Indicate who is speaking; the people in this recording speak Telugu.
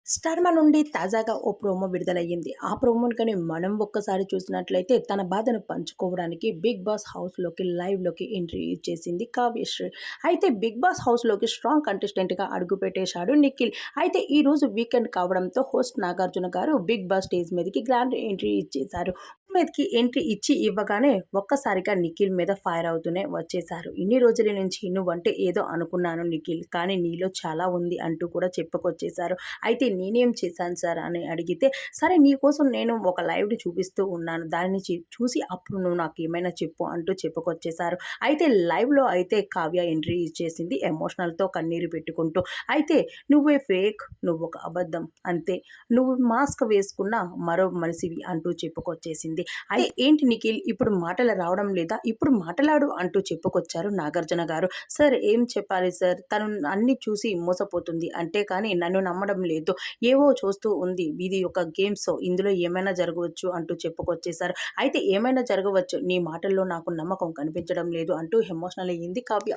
Speaker 1: స్టార్మా నుండి తాజాగా ఓ ప్రోమో విడుదలయ్యింది. ఆ ప్రోమోని కానీ మనం ఒక్కసారి చూసినట్లయితే తన బాధను పంచుకోవడానికి 'బిగ్ బాస్' హౌస్‌లోకి లైవ్‌లోకి ఎంట్రీ ఇచ్చేసింది కావ్యశ్రీ. అయితే 'బిగ్ బాస్' హౌస్‌లోకి స్ట్రాంగ్ కంటెస్టెంట్‌గా అడుగుపెట్టేశాడు నిఖిల్. అయితే ఈరోజు వీకెండ్ కావడంతో హోస్ట్ నాగార్జున గారు 'బిగ్ బాస్' స్టేజ్ మీదకి గ్రాండ్ ఎంట్రీ ఇచ్చేశారు. మీదకి ఎంట్రీ ఇచ్చి ఇవ్వగానే ఒక్కసారిగా నిఖిల్ మీద ఫైర్ అవుతూనే వచ్చేశారు. ఇన్ని రోజుల నుంచి నువ్వంటే ఏదో అనుకున్నాను నిఖిల్, కానీ నీలో చాలా ఉంది అంటూ కూడా చెప్పుకొచ్చేశారు. అయితే నేనేం చేశాను సార్ అని అడిగితే, సరే నీకోసం నేను ఒక లైవ్‌ని చూపిస్తూ ఉన్నాను. దానిని చూసి అప్పుడు నువ్వు నాకేమైనా చెప్పు అంటూ చెప్పుకొచ్చేశారు. అయితే లైవ్‌లో అయితే కావ్య ఎంట్రీ ఇచ్చేసింది ఎమోషనల్‌తో కన్నీరు పెట్టుకుంటూ. అయితే నువ్వే ఫేక్, నువ్వొక అబద్ధం అంతే. నువ్వు మాస్క్ వేసుకున్న మరో మనిషివి అంటూ చెప్పుకొచ్చేసింది. అయితే ఏంటి నిఖిల్ ఇప్పుడు మాటలు రావడం లేదా? ఇప్పుడు మాటలాడు అంటూ చెప్పుకొచ్చారు నాగార్జున గారు. సార్ ఏం చెప్పాలి సార్? తను అన్నీ చూసి మోసపోతుంది. అంటే కానీ నన్ను నమ్మడం లేదు. ఏవో చూస్తూ ఉంది. ఇది ఒక గేమ్ షో. ఇందులో ఏమైనా జరగవచ్చు అంటూ చెప్పుకొచ్చేసారు. అయితే ఏమైనా జరగవచ్చు. నీ మాటల్లో నాకు నమ్మకం కనిపించడం లేదు అంటూ ఎమోషనల్ అయ్యింది కావ్య.